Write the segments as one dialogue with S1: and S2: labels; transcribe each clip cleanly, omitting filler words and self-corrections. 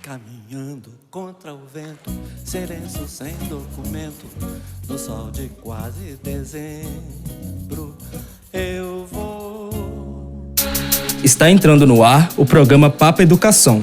S1: Caminhando contra o vento, silêncio sem documento, no sol de quase dezembro, eu vou.
S2: Está entrando no ar o programa Papo Educação.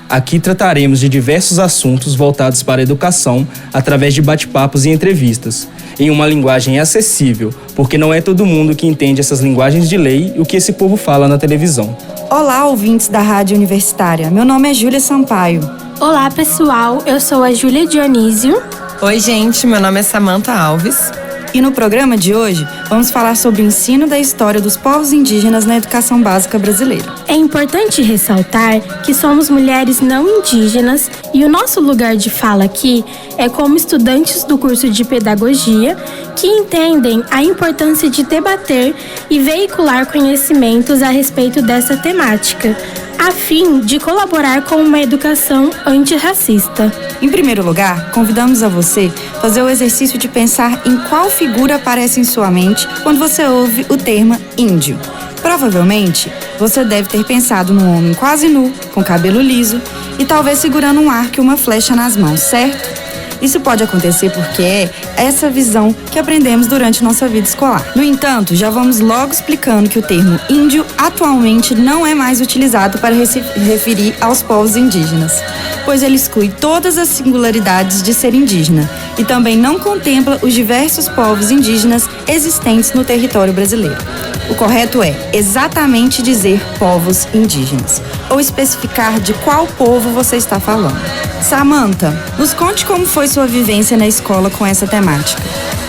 S2: Aqui trataremos de diversos assuntos voltados para a educação através de bate-papos e entrevistas, em uma linguagem acessível, porque não é todo mundo que entende essas linguagens de lei e o que esse povo fala na televisão.
S3: Olá, ouvintes da Rádio Universitária. Meu nome é Júlia Sampaio.
S4: Olá, pessoal. Eu sou a Júlia Dionísio.
S5: Oi, gente. Meu nome é Samantha Alves.
S3: E no programa de hoje, vamos falar sobre o ensino da história dos povos indígenas na educação básica brasileira.
S4: É importante ressaltar que somos mulheres não indígenas e o nosso lugar de fala aqui é como estudantes do curso de pedagogia que entendem a importância de debater e veicular conhecimentos a respeito dessa temática, a fim de colaborar com uma educação antirracista.
S3: Em primeiro lugar, convidamos a você fazer o exercício de pensar em qual figura aparece em sua mente quando você ouve o termo índio. Provavelmente, você deve ter pensado num homem quase nu, com cabelo liso e talvez segurando um arco e uma flecha nas mãos, certo? Isso pode acontecer porque é essa visão que aprendemos durante nossa vida escolar. No entanto, já vamos logo explicando que o termo índio atualmente não é mais utilizado para referir aos povos indígenas, pois ele exclui todas as singularidades de ser indígena e também não contempla os diversos povos indígenas existentes no território brasileiro. O correto é exatamente dizer povos indígenas, ou especificar de qual povo você está falando. Samantha, nos conte como foi sua vivência na escola com essa temática.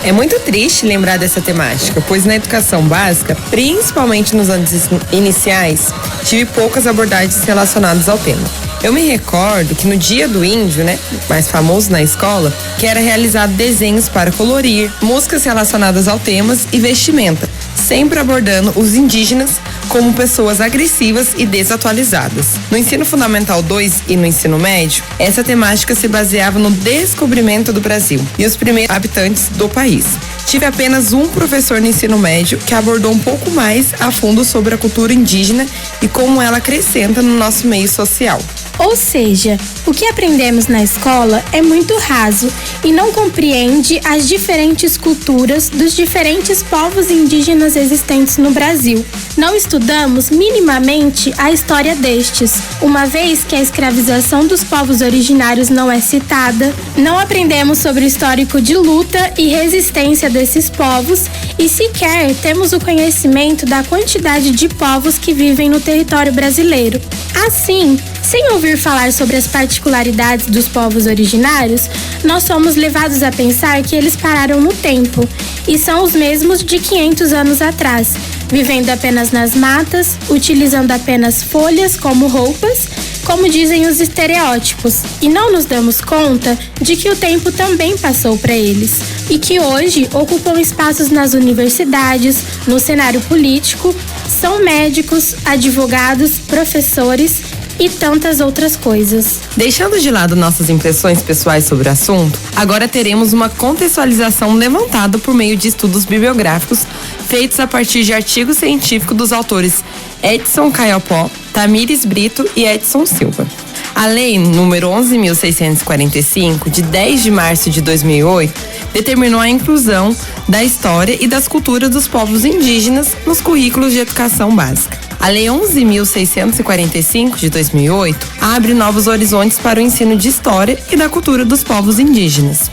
S5: É muito triste lembrar dessa temática, pois na educação básica, principalmente nos anos iniciais, tive poucas abordagens relacionadas ao tema. Eu me recordo que no Dia do Índio, mais famoso na escola, que era realizado desenhos para colorir, músicas relacionadas ao temas e vestimenta, sempre abordando os indígenas como pessoas agressivas e desatualizadas. No ensino fundamental 2 e no ensino médio, essa temática se baseava no descobrimento do Brasil e os primeiros habitantes do país. Tive apenas um professor no ensino médio que abordou um pouco mais a fundo sobre a cultura indígena e como ela acrescenta no nosso meio social.
S4: Ou seja, o que aprendemos na escola é muito raso e não compreende as diferentes culturas dos diferentes povos indígenas existentes no Brasil. Não estudamos minimamente a história destes, uma vez que a escravização dos povos originários não é citada, não aprendemos sobre o histórico de luta e resistência desses povos e sequer temos o conhecimento da quantidade de povos que vivem no território brasileiro. Assim, sem ouvir falar sobre as particularidades dos povos originários, nós somos levados a pensar que eles pararam no tempo e são os mesmos de 500 anos atrás, vivendo apenas nas matas, utilizando apenas folhas como roupas, como dizem os estereótipos, e não nos damos conta de que o tempo também passou para eles e que hoje ocupam espaços nas universidades, no cenário político, são médicos, advogados, professores e tantas outras coisas.
S5: Deixando de lado nossas impressões pessoais sobre o assunto, agora teremos uma contextualização levantada por meio de estudos bibliográficos feitos a partir de artigos científicos dos autores Edson Caiapó, Tamires Brito e Edson Silva. A Lei número 11.645, de 10 de março de 2008, determinou a inclusão da história e das culturas dos povos indígenas nos currículos de educação básica. A Lei 11.645, de 2008, abre novos horizontes para o ensino de história e da cultura dos povos indígenas.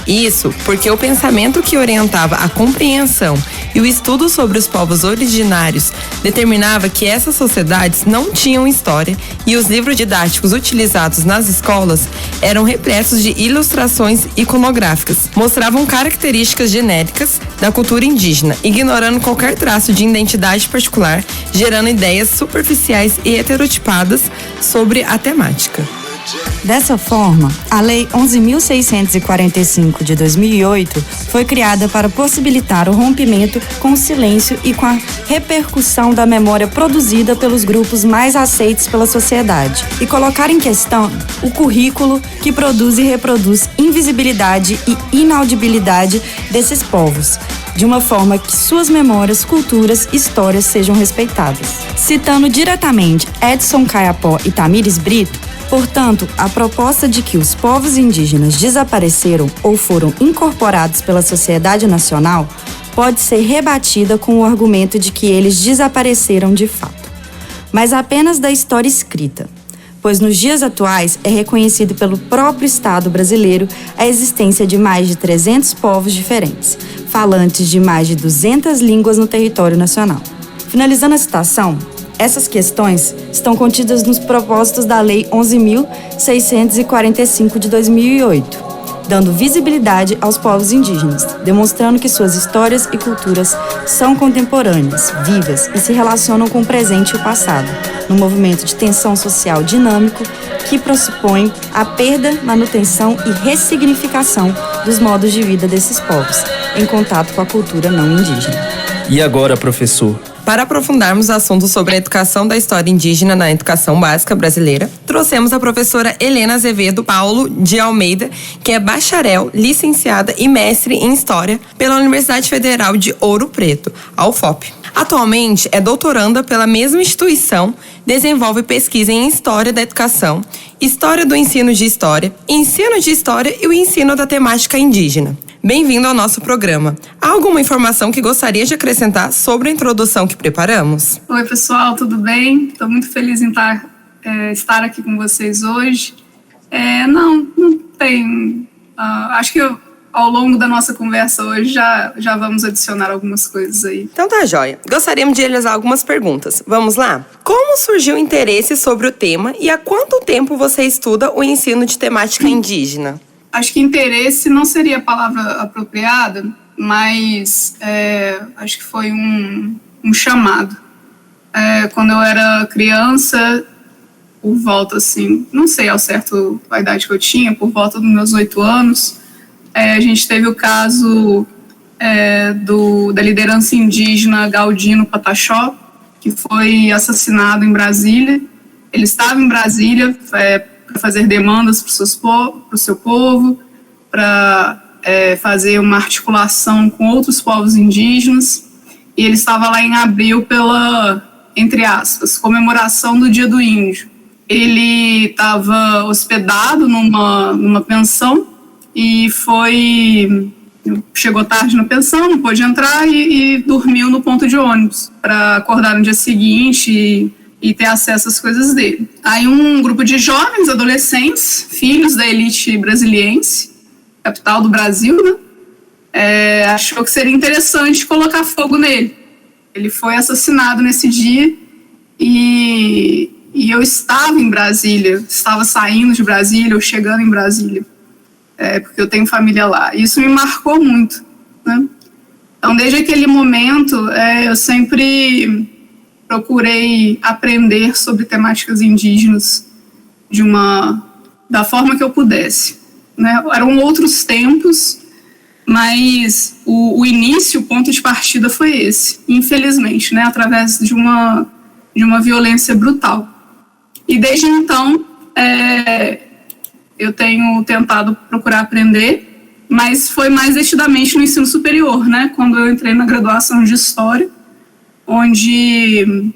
S5: Isso porque o pensamento que orientava a compreensão e o estudo sobre os povos originários determinava que essas sociedades não tinham história e os livros didáticos utilizados nas escolas eram repletos de ilustrações iconográficas, mostravam características genéricas da cultura indígena, ignorando qualquer traço de identidade particular, gerando ideias superficiais e heterotipadas sobre a temática.
S3: Dessa forma, a Lei 11.645 de 2008 foi criada para possibilitar o rompimento com o silêncio e com a repercussão da memória produzida pelos grupos mais aceitos pela sociedade e colocar em questão o currículo que produz e reproduz invisibilidade e inaudibilidade desses povos, de uma forma que suas memórias, culturas e histórias sejam respeitadas. Citando diretamente Edson Caiapó e Tamires Brito, portanto, a proposta de que os povos indígenas desapareceram ou foram incorporados pela sociedade nacional pode ser rebatida com o argumento de que eles desapareceram de fato, mas apenas da história escrita, pois nos dias atuais é reconhecido pelo próprio Estado brasileiro a existência de mais de 300 povos diferentes, falantes de mais de 200 línguas no território nacional. Finalizando a citação, essas questões estão contidas nos propósitos da Lei 11.645 de 2008, dando visibilidade aos povos indígenas, demonstrando que suas histórias e culturas são contemporâneas, vivas e se relacionam com o presente e o passado, num movimento de tensão social dinâmico que pressupõe a perda, manutenção e ressignificação dos modos de vida desses povos, em contato com a cultura não indígena.
S2: E agora, professor?
S5: Para aprofundarmos assuntos sobre a educação da história indígena na educação básica brasileira, trouxemos a professora Helena Azevedo Paulo de Almeida, que é bacharel, licenciada e mestre em História pela Universidade Federal de Ouro Preto, a UFOP. Atualmente é doutoranda pela mesma instituição, desenvolve pesquisa em História da Educação, História do Ensino de História e o ensino da temática indígena. Bem-vindo ao nosso programa. Há alguma informação que gostaria de acrescentar sobre a introdução que preparamos?
S6: Oi, pessoal, tudo bem? Estou muito feliz em estar aqui com vocês hoje. Não tem... acho que ao longo da nossa conversa hoje já vamos adicionar algumas coisas aí.
S5: Então tá, joia. Gostaríamos de realizar algumas perguntas. Vamos lá? Como surgiu o interesse sobre o tema e há quanto tempo você estuda o ensino de temática indígena?
S6: Acho que interesse não seria a palavra apropriada, mas acho que foi um chamado. Quando eu era criança, por volta, assim, não sei ao certo a idade que eu tinha, por volta dos meus 8 anos, a gente teve o caso da liderança indígena Galdino Pataxó, que foi assassinado em Brasília. Ele estava em Brasília para fazer demandas para o seu povo, para fazer uma articulação com outros povos indígenas, e ele estava lá em abril pela, entre aspas, comemoração do Dia do Índio. Ele estava hospedado numa pensão e chegou tarde na pensão, não pôde entrar e dormiu no ponto de ônibus para acordar no dia seguinte e ter acesso às coisas dele. Aí um grupo de jovens, adolescentes, filhos da elite brasiliense, capital do Brasil, né, achou que seria interessante colocar fogo nele. Ele foi assassinado nesse dia e eu estava em Brasília, estava saindo de Brasília ou chegando em Brasília, porque eu tenho família lá. Isso me marcou muito, né? Então, desde aquele momento, eu sempre procurei aprender sobre temáticas indígenas da forma que eu pudesse, né? Eram outros tempos, mas o início, o ponto de partida foi esse, infelizmente, né? Através de uma violência brutal. E desde então, eu tenho tentado procurar aprender, mas foi mais detidamente no ensino superior, né? Quando eu entrei na graduação de História, onde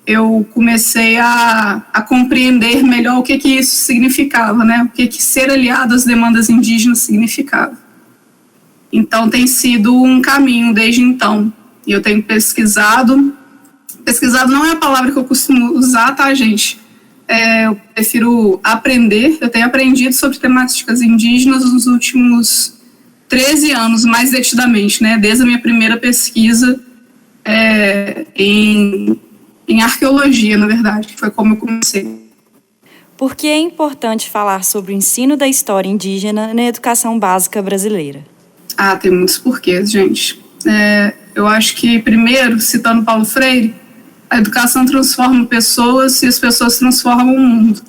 S6: eu comecei a compreender melhor o que isso significava, né? O que ser aliado às demandas indígenas significava. Então, tem sido um caminho desde então. E eu tenho pesquisado não é a palavra que eu costumo usar, tá, gente? Eu prefiro aprender. Eu tenho aprendido sobre temáticas indígenas nos últimos 13 anos, mais detidamente, né? Desde a minha primeira pesquisa em arqueologia, na verdade, que foi como eu comecei.
S3: Por que é importante falar sobre o ensino da história indígena na educação básica brasileira?
S6: Tem muitos porquês, gente. Eu acho que, primeiro, citando Paulo Freire, a educação transforma pessoas e as pessoas transformam o mundo.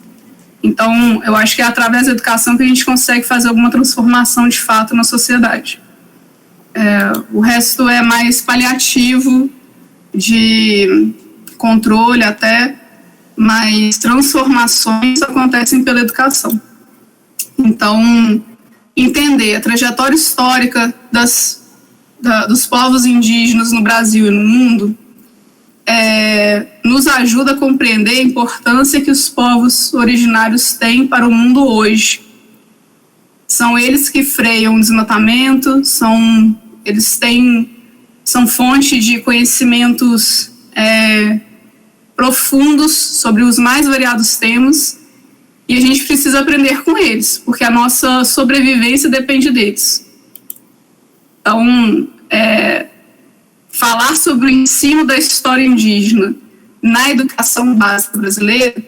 S6: Então, eu acho que é através da educação que a gente consegue fazer alguma transformação de fato na sociedade. O resto é mais paliativo, de controle até, mas transformações acontecem pela educação. Então, entender a trajetória histórica das dos povos indígenas no Brasil e no mundo nos ajuda a compreender a importância que os povos originários têm para o mundo hoje. São eles que freiam o desmatamento, são fonte de conhecimentos profundos sobre os mais variados temas, e a gente precisa aprender com eles, porque a nossa sobrevivência depende deles. Então, falar sobre o ensino da história indígena na educação básica brasileira,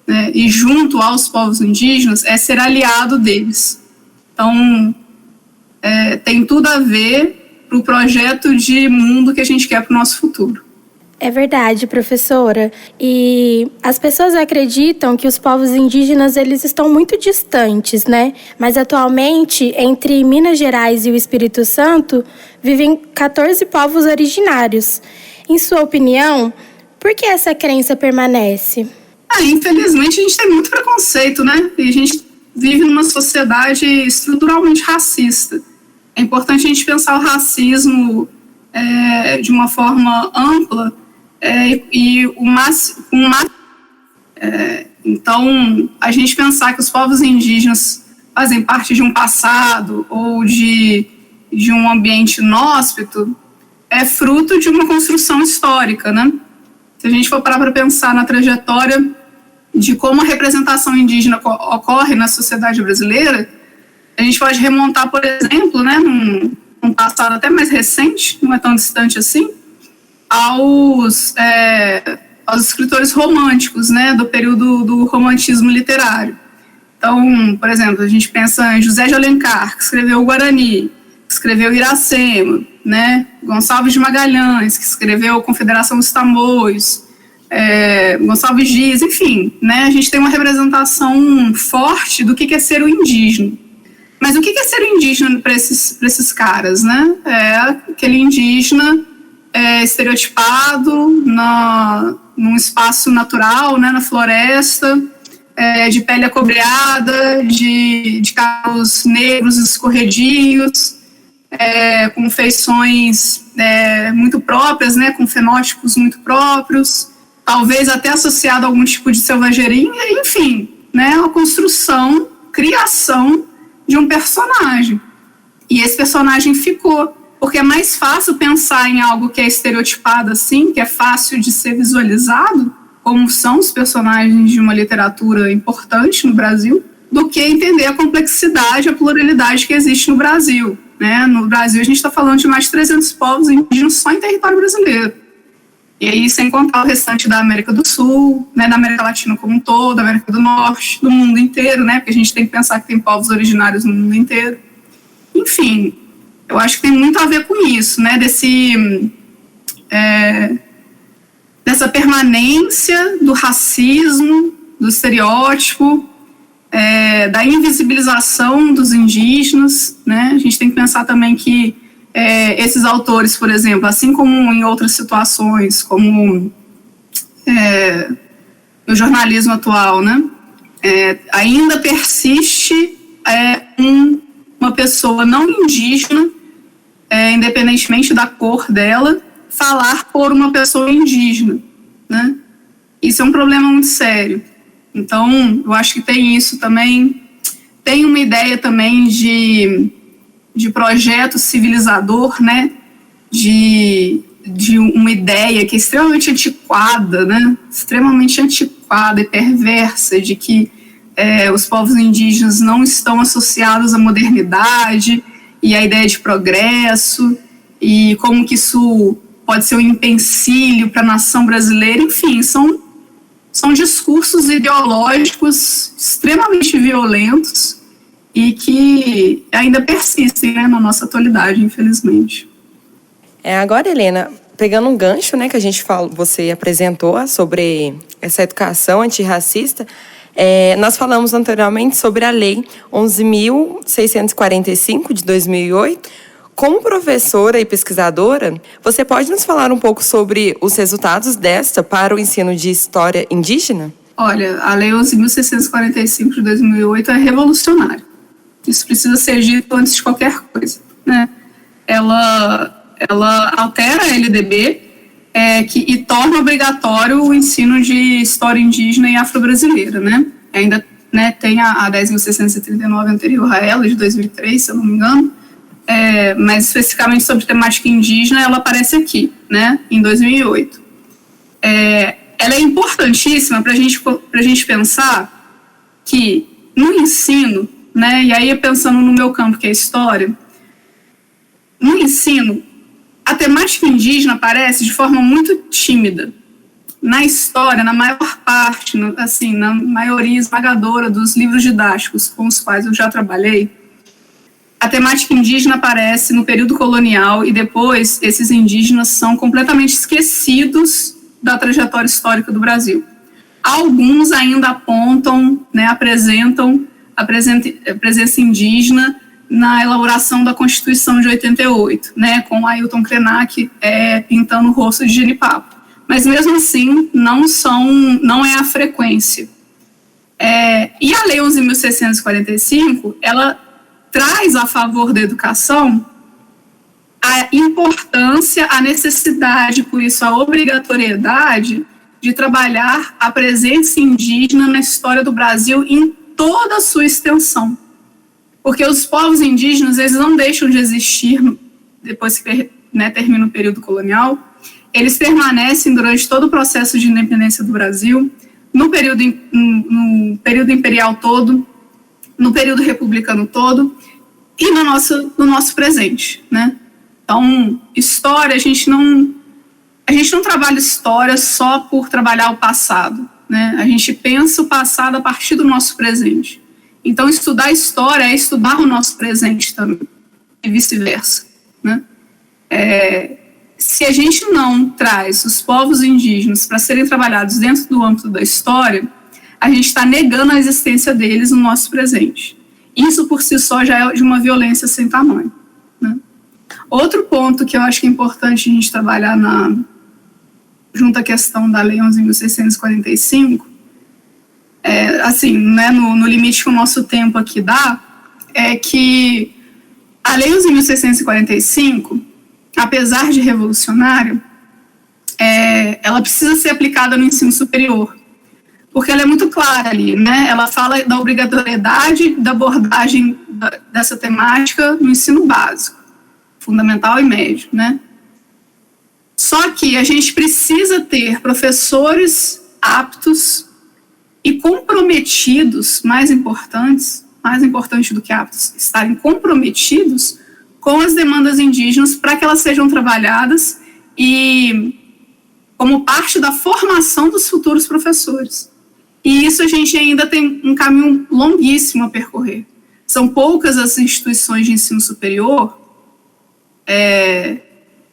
S6: né, e junto aos povos indígenas, é ser aliado deles. Então, tem tudo a ver para o projeto de mundo que a gente quer para o nosso futuro.
S4: É verdade, professora. E as pessoas acreditam que os povos indígenas eles estão muito distantes, né? Mas atualmente, entre Minas Gerais e o Espírito Santo, vivem 14 povos originários. Em sua opinião, por que essa crença permanece?
S6: Infelizmente, a gente tem muito preconceito, né? E a gente vive numa sociedade estruturalmente racista. É importante a gente pensar o racismo de uma forma ampla então, a gente pensar que os povos indígenas fazem parte de um passado ou de um ambiente inóspito é fruto de uma construção histórica, né? Se a gente for parar para pensar na trajetória de como a representação indígena ocorre na sociedade brasileira, a gente pode remontar, por exemplo, né, num passado até mais recente, não é tão distante assim, aos escritores românticos, né, do período do romantismo literário. Então, por exemplo, a gente pensa em José de Alencar, que escreveu o Guarani, que escreveu Iracema, né, Gonçalves de Magalhães, que escreveu Confederação dos Tamoios, Gonçalves Dias, enfim, né, a gente tem uma representação forte do que é ser o indígena. Mas o que é ser indígena para esses caras, né? É aquele indígena estereotipado num espaço natural, né, na floresta, de pele acobreada, de cabelos negros escorredios, com feições muito próprias, né, com fenótipos muito próprios, talvez até associado a algum tipo de selvageria, enfim, né, a construção, criação de um personagem. E esse personagem ficou, porque é mais fácil pensar em algo que é estereotipado assim, que é fácil de ser visualizado, como são os personagens de uma literatura importante no Brasil, do que entender a complexidade, a pluralidade que existe no Brasil, né? No Brasil a gente está falando de mais de 300 povos indígenas só em território brasileiro. E aí, sem contar o restante da América do Sul, né, da América Latina como um todo, da América do Norte, do mundo inteiro, né, porque a gente tem que pensar que tem povos originários no mundo inteiro. Enfim, eu acho que tem muito a ver com isso, né, dessa permanência do racismo, do estereótipo, da invisibilização dos indígenas, né. A gente tem que pensar também que esses autores, por exemplo, assim como em outras situações, como no jornalismo atual, né, ainda persiste uma pessoa não indígena, independentemente da cor dela, falar por uma pessoa indígena, né? Isso é um problema muito sério. Então, eu acho que tem isso também. Tem uma ideia também de projeto civilizador, né, de uma ideia que é extremamente antiquada, né, extremamente antiquada e perversa, de que os povos indígenas não estão associados à modernidade e à ideia de progresso, e como que isso pode ser um empecilho para a nação brasileira. Enfim, são discursos ideológicos extremamente violentos e que ainda persistem, né, na nossa atualidade, infelizmente.
S5: Agora, Helena, pegando um gancho, né, que a gente você apresentou sobre essa educação antirracista, nós falamos anteriormente sobre a Lei 11.645, de 2008. Como professora e pesquisadora, você pode nos falar um pouco sobre os resultados desta para o ensino de história indígena?
S6: Olha, a Lei 11.645 de 2008 é revolucionária. Isso precisa ser dito antes de qualquer coisa, né? ela altera a LDB e torna obrigatório o ensino de história indígena e afro-brasileira, né? Ainda, né, tem a 10.639 anterior a ela, de 2003, se eu não me engano, mas especificamente sobre temática indígena, ela aparece aqui, né, em 2008. Ela é importantíssima para a gente pensar que no ensino, né, e aí pensando no meu campo, que é a história, no ensino, a temática indígena aparece de forma muito tímida. Na história, na maior parte, na maioria esmagadora dos livros didáticos com os quais eu já trabalhei, a temática indígena aparece no período colonial e depois esses indígenas são completamente esquecidos da trajetória histórica do Brasil. Alguns ainda apontam, né, apresentam a presença indígena na elaboração da Constituição de 88, né, com Ailton Krenak pintando o rosto de Genipapo. Mas mesmo assim, não é a frequência. E a Lei 11.645, ela traz a favor da educação a importância, a necessidade, por isso a obrigatoriedade de trabalhar a presença indígena na história do Brasil em toda a sua extensão. Porque os povos indígenas, eles não deixam de existir depois que, né, termina o período colonial. Eles permanecem durante todo o processo de independência do Brasil, no período imperial todo, no período republicano todo e no nosso presente, né? Então, história, a gente não trabalha história só por trabalhar o passado, né? A gente pensa o passado a partir do nosso presente. Então, estudar história é estudar o nosso presente também, e vice-versa, né? Se a gente não traz os povos indígenas para serem trabalhados dentro do âmbito da história, a gente está negando a existência deles no nosso presente. Isso, por si só, já é de uma violência sem tamanho, né? Outro ponto que eu acho que é importante a gente trabalhar junto à questão da Lei 11.645, assim, né, no limite que o nosso tempo aqui dá, é que a Lei 11.645, apesar de revolucionária, ela precisa ser aplicada no ensino superior, porque ela é muito clara ali, né? Ela fala da obrigatoriedade da abordagem dessa temática no ensino básico, fundamental e médio, né? Só que a gente precisa ter professores aptos e comprometidos, mais importante do que aptos, estarem comprometidos com as demandas indígenas para que elas sejam trabalhadas e como parte da formação dos futuros professores. E isso a gente ainda tem um caminho longuíssimo a percorrer. São poucas as instituições de ensino superior,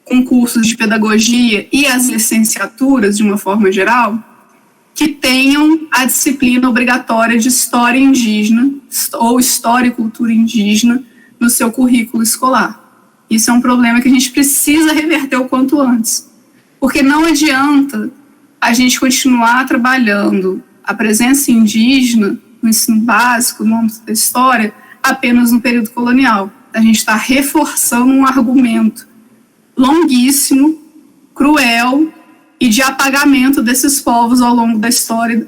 S6: com cursos de pedagogia e as licenciaturas, de uma forma geral, que tenham a disciplina obrigatória de história indígena ou história e cultura indígena no seu currículo escolar. Isso é um problema que a gente precisa reverter o quanto antes, porque não adianta a gente continuar trabalhando a presença indígena no ensino básico, no âmbito da história, apenas no período colonial. A gente está reforçando um argumento longuíssimo, cruel e de apagamento desses povos ao longo da história,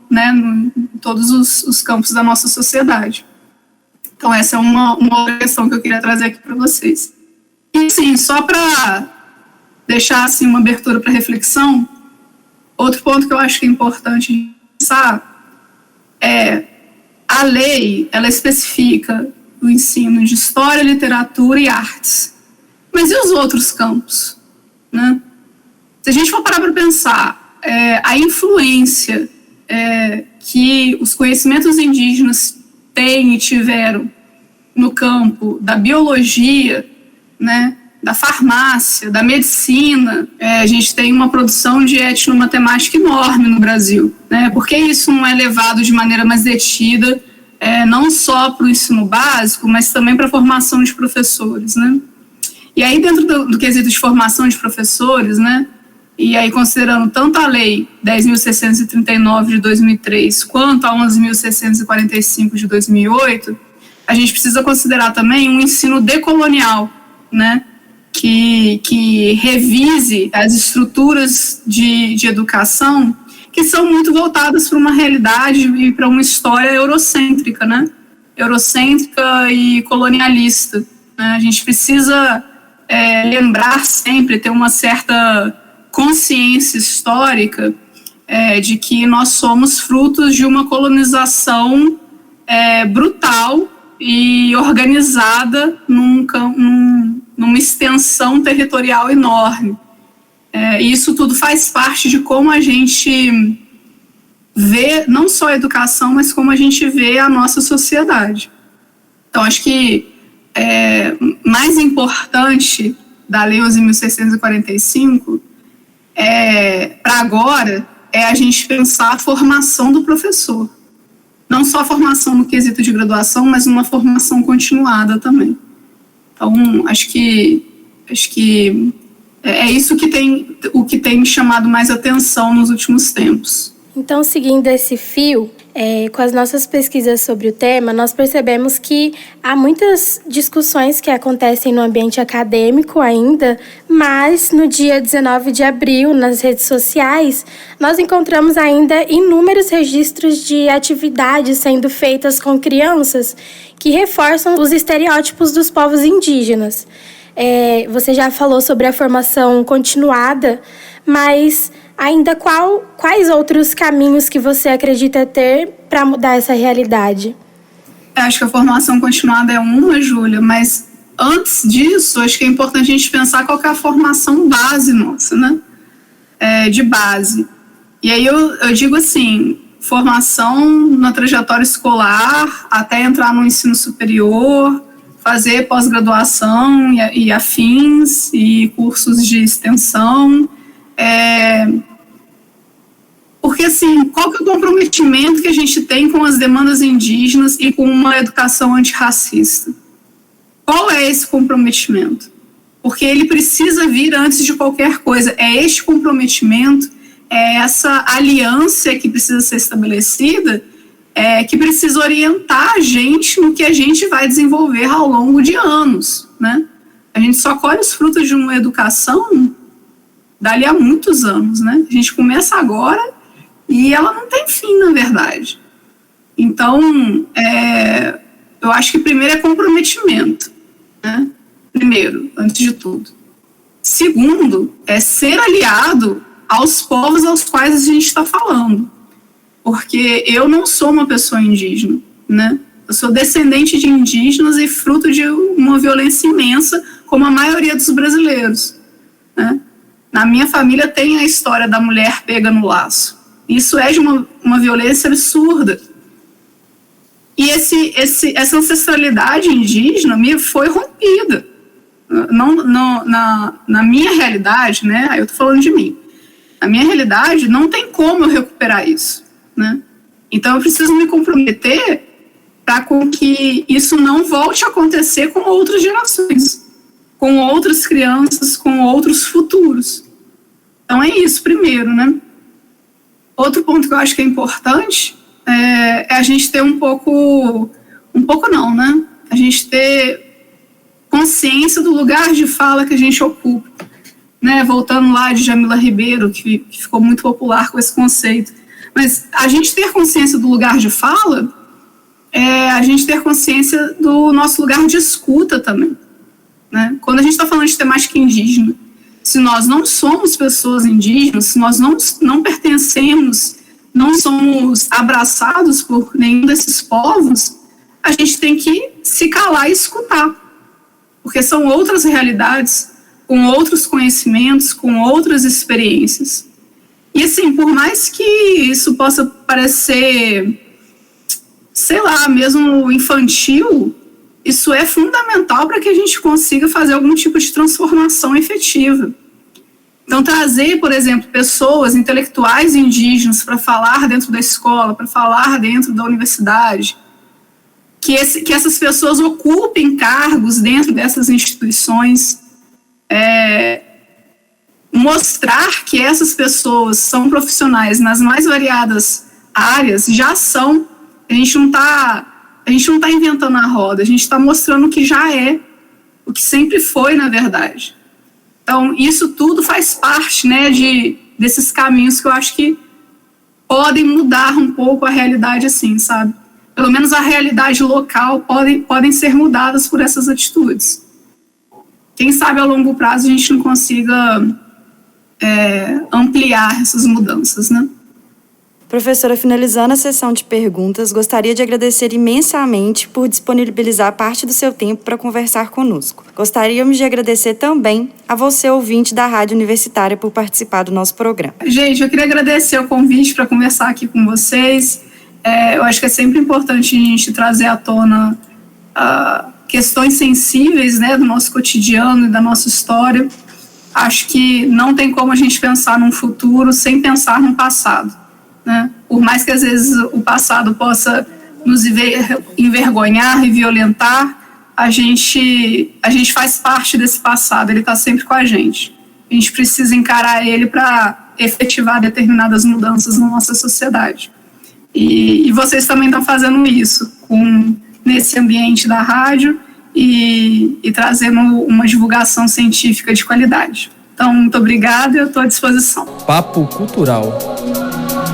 S6: né, em todos os campos da nossa sociedade. Então, essa é uma outra questão que eu queria trazer aqui para vocês. E, sim, só para deixar assim, uma abertura para reflexão, outro ponto que eu acho que é importante pensar a lei, ela especifica o ensino de história, literatura e artes. Mas e os outros campos, né? Se a gente for parar para pensar a influência que os conhecimentos indígenas têm e tiveram no campo da biologia, né, da farmácia, da medicina, a gente tem uma produção de etnomatemática enorme no Brasil, né? Por que isso não é levado de maneira mais detida, não só para o ensino básico, mas também para a formação de professores, né? E aí, dentro do quesito de formação de professores, né, e aí considerando tanto a Lei 10.639 de 2003 quanto a 11.645 de 2008, a gente precisa considerar também um ensino decolonial, né, que revise as estruturas de educação que são muito voltadas para uma realidade e para uma história eurocêntrica, né? Eurocêntrica e colonialista. Né? A gente precisa lembrar sempre, ter uma certa consciência histórica de que nós somos frutos de uma colonização brutal e organizada numa extensão territorial enorme. E isso tudo faz parte de como a gente vê não só a educação, mas como a gente vê a nossa sociedade. Então, acho que mais importante da Lei 11.645 para agora é a gente pensar a formação do professor. Não só a formação no quesito de graduação, mas uma formação continuada também. Então, acho que é isso que tem me chamado mais atenção nos últimos tempos.
S4: Então, seguindo esse fio, com as nossas pesquisas sobre o tema, nós percebemos que há muitas discussões que acontecem no ambiente acadêmico ainda, mas no dia 19 de abril, nas redes sociais, nós encontramos ainda inúmeros registros de atividades sendo feitas com crianças que reforçam os estereótipos dos povos indígenas. Você já falou sobre a formação continuada, mas ainda quais outros caminhos que você acredita ter para mudar essa realidade?
S6: Acho que a formação continuada é uma, Júlia, mas antes disso, acho que é importante a gente pensar qual que é a formação base nossa, né? De base. E aí eu digo assim, formação na trajetória escolar até entrar no ensino superior, fazer pós-graduação e afins, e cursos de extensão. Porque, assim, qual que é o comprometimento que a gente tem com as demandas indígenas e com uma educação antirracista? Qual é esse comprometimento? Porque ele precisa vir antes de qualquer coisa. É este comprometimento, é essa aliança que precisa ser estabelecida, que precisa orientar a gente no que a gente vai desenvolver ao longo de anos, né? A gente só colhe os frutos de uma educação dali a muitos anos, né? A gente começa agora e ela não tem fim, na verdade. Então, eu acho que primeiro é comprometimento, né? Primeiro, antes de tudo. Segundo, é ser aliado aos povos aos quais a gente está falando. Porque eu não sou uma pessoa indígena, né? Eu sou descendente de indígenas e fruto de uma violência imensa, como a maioria dos brasileiros, né? Na minha família tem a história da mulher pega no laço. Isso é de uma violência absurda. E essa ancestralidade indígena me foi rompida. Na minha realidade, né? Aí eu estou falando de mim. Na minha realidade, não tem como eu recuperar isso, né? Então eu preciso me comprometer para com que isso não volte a acontecer com outras gerações, com outras crianças, com outros futuros. Então é isso primeiro, né? Outro ponto que eu acho que é importante é a gente ter um pouco não, né? A gente ter consciência do lugar de fala que a gente ocupa, né? Voltando lá de Jamila Ribeiro, que ficou muito popular com esse conceito. Mas a gente ter consciência do lugar de fala é a gente ter consciência do nosso lugar de escuta também, né? Quando a gente está falando de temática indígena, se nós não somos pessoas indígenas, se nós não pertencemos, não somos abraçados por nenhum desses povos, a gente tem que se calar e escutar, porque são outras realidades, com outros conhecimentos, com outras experiências. E assim, por mais que isso possa parecer, sei lá, mesmo infantil, isso é fundamental para que a gente consiga fazer algum tipo de transformação efetiva. Então, trazer, por exemplo, pessoas intelectuais indígenas para falar dentro da escola, para falar dentro da universidade, que essas pessoas ocupem cargos dentro dessas instituições, mostrar que essas pessoas são profissionais nas mais variadas áreas, já são. A gente não está inventando a roda, a gente está mostrando que já é. o que sempre foi, na verdade. Então, isso tudo faz parte, né, desses caminhos que eu acho que podem mudar um pouco a realidade, assim, sabe? Pelo menos a realidade local podem ser mudadas por essas atitudes. Quem sabe a longo prazo a gente não consiga ampliar essas mudanças, né?
S3: Professora, finalizando a sessão de perguntas, gostaria de agradecer imensamente por disponibilizar parte do seu tempo para conversar conosco. Gostaríamos de agradecer também a você, ouvinte da Rádio Universitária, por participar do nosso programa.
S6: Gente, eu queria agradecer o convite para conversar aqui com vocês. Eu acho que é sempre importante a gente trazer à tona questões sensíveis, né, do nosso cotidiano e da nossa história. Acho que não tem como a gente pensar num futuro sem pensar no passado, né? Por mais que às vezes o passado possa nos envergonhar e violentar, a gente faz parte desse passado, ele está sempre com a gente. A gente precisa encarar ele para efetivar determinadas mudanças na nossa sociedade. E vocês também estão fazendo isso nesse ambiente da rádio e trazendo uma divulgação científica de qualidade. Então, muito obrigada e eu estou à disposição.
S2: Papo Cultural.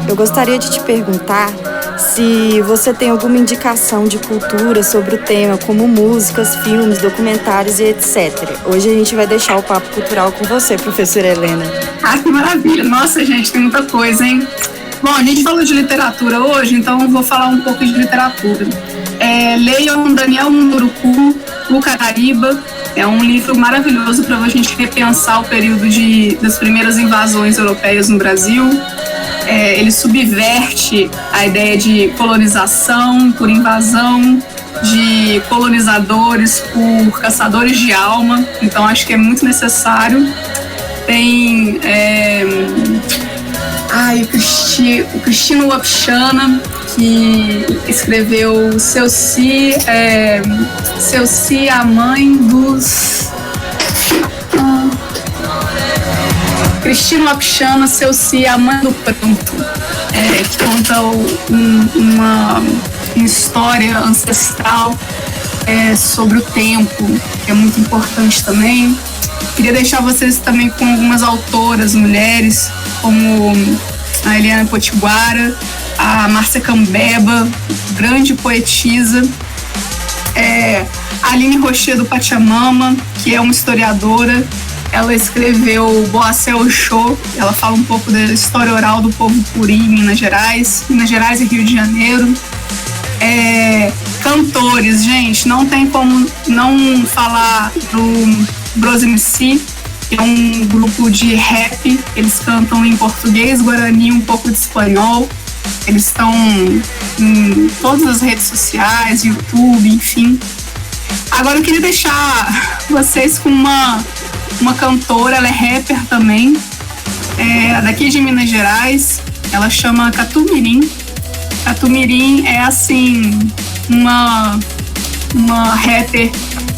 S3: Eu gostaria de te perguntar se você tem alguma indicação de cultura sobre o tema, como músicas, filmes, documentários e etc. Hoje a gente vai deixar o Papo Cultural com você, professora Helena.
S6: Ah, que maravilha! Nossa, gente, tem muita coisa, hein? Bom, a gente falou de literatura hoje, então eu vou falar um pouco de literatura. Leiam Daniel Munduruku, O Caraíba. É um livro maravilhoso para a gente repensar o período das primeiras invasões europeias no Brasil. Ele subverte a ideia de colonização por invasão, de colonizadores por caçadores de alma. Então, acho que é muito necessário. Tem o Cristino Wapchana, que escreveu Seu Si, a mãe dos... Cristino Wapchana, Seu Si, a mãe do pranto, que conta uma história ancestral sobre o tempo, que é muito importante também. Queria deixar vocês também com algumas autoras, mulheres, como a Eliana Potiguara, a Márcia Cambeba, grande poetisa, a Aline Rocher do Pachamama, que é uma historiadora. Ela escreveu Boacé Oxô, ela fala um pouco da história oral do povo Puri em Minas Gerais e Rio de Janeiro. Cantores, gente, não tem como não falar do Bros MC, que é um grupo de rap. Eles cantam em português, guarani, um pouco de espanhol. Eles estão em todas as redes sociais, YouTube, enfim. Agora eu queria deixar vocês com uma cantora, ela é rapper também, daqui de Minas Gerais. Ela chama Catumirim. Catumirim é, assim, uma rapper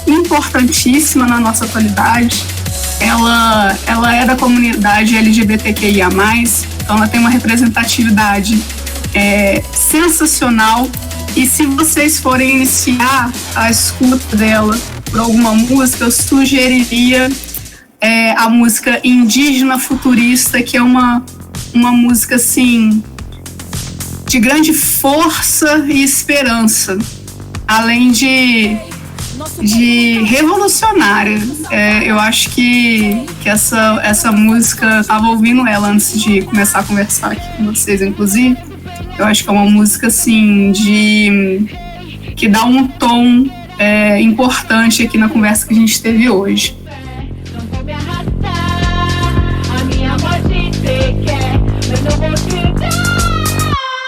S6: importantíssima na nossa atualidade. Ela é da comunidade LGBTQIA+, então ela tem uma representatividade sensacional. E se vocês forem iniciar a escuta dela por alguma música, eu sugeriria a música Indígena Futurista, que é uma música, assim, de grande força e esperança, além de revolucionária. Eu acho que essa música, eu estava ouvindo ela antes de começar a conversar aqui com vocês, inclusive. Eu acho que é uma música, assim, que dá um tom importante aqui na conversa que a gente teve hoje.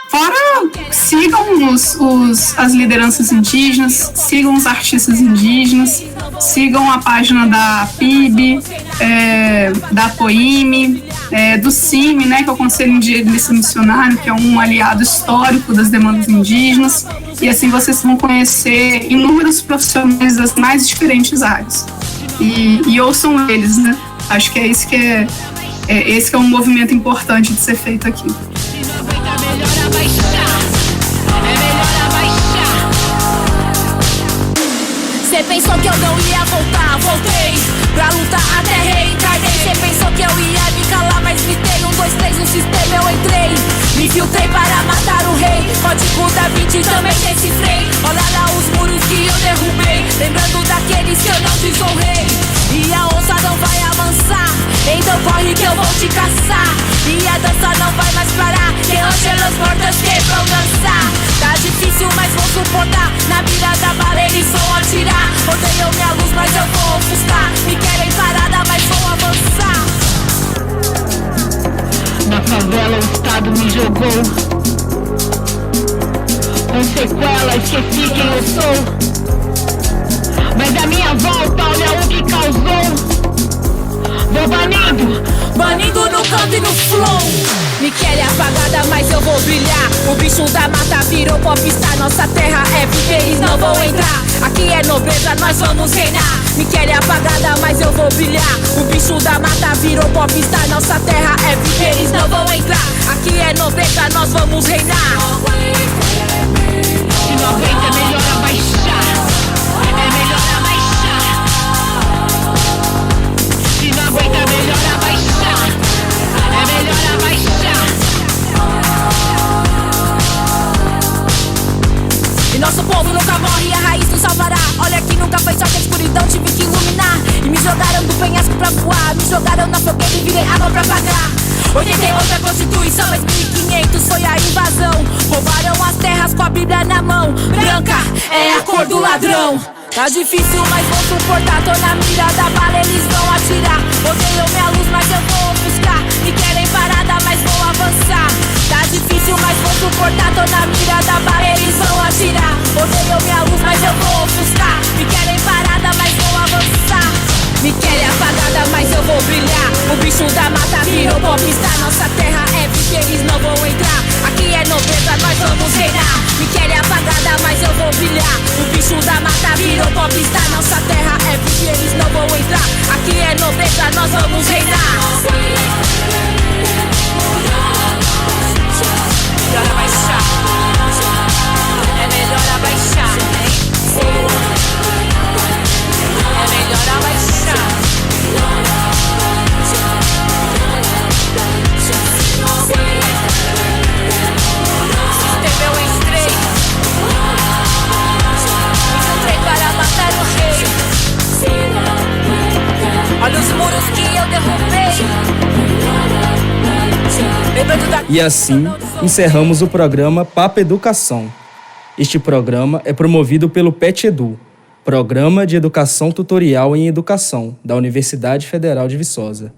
S6: Fora, sigam as lideranças indígenas, sigam os artistas indígenas, sigam a página da PIB, da POIME, do CIMI, né, que é o Conselho Indigenista Missionário, que é um aliado histórico das demandas indígenas, e assim vocês vão conhecer inúmeros profissionais das mais diferentes áreas. E ouçam eles, né? Acho que esse que é um movimento importante de ser feito aqui.
S7: pensou que eu não ia voltar, voltei pra lutar até reencarnei. Cê pensou que eu ia me calar, mas gritei 1, 2, 3 no sistema eu entrei. Me filtrei para matar o rei, código da 20 também decifrei. Olha lá os muros que eu derrubei, lembrando daqueles que eu não desonrei. E a onça não vai amansar, então corre que eu vou te caçar. E a dança não vai mais parar, que Angelos Mortas que vão dançar. Tá difícil, mas vou suportar, na mira da bala eles vão atirar. Odeiam minha luz, mas eu vou ofuscar. Me querem parada, mas vou avançar.
S8: Na favela o Estado me jogou, com sequelas, esqueci quem eu sou. Mas a minha volta, olha o que causou. Vou
S7: banindo no canto e no flow. Me querem apagada, mas eu vou brilhar. O bicho da mata virou popstar. Nossa terra é viver, eles não vão entrar. Aqui é nobreza, nós vamos reinar. Me querem apagada, mas eu vou brilhar. O bicho da mata virou popstar. Nossa terra é viver, eles não vão entrar. Aqui é nobreza, nós vamos reinar.
S8: Se não aguenta, é melhor abaixar. É melhor abaixar. Se não aguenta, é melhor abaixar. É melhor abaixar.
S7: E nosso povo nunca morre, a raiz nos salvará. Olha que nunca foi só que a escuridão tive que iluminar. E me jogaram do penhasco pra voar, me jogaram na fogueira e virei água pra pagar. 88 a Constituição, mas 1500 foi a invasão. Roubaram as terras com a Bíblia na mão. Branca é a cor do ladrão. Tá difícil, mas vou suportar. Tô na mira da bala, eles vão atirar. Odeiam minha luz, mas eu vou ofuscar. Me querem parada, mas vou avançar. Tá difícil, mas vou suportar. Tô na mira da bala, eles vão atirar. Odeiam minha luz, mas eu vou ofuscar. Me querem parada, mas vou avançar. Me querem apagada, mas eu vou brilhar. O bicho da mata virou popstar. Nossa terra é viver, eles não vão entrar. Aqui é nobreza, nós vamos reinar. Me querem apagada, mas eu vou brilhar. O bicho da mata virou popstar. Nossa terra é viver, eles não vão entrar. Aqui é nobreza, nós vamos reinar. Melhor abaixar. É melhor abaixar. É melhor abaixar. Sistema eu entrei. Me encontrei para matar o rei. Olha os muros que eu derrubei.
S2: E assim, encerramos o programa Papo Educação. Este programa é promovido pelo PET Edu, Programa de Educação Tutorial em Educação, da Universidade Federal de Viçosa.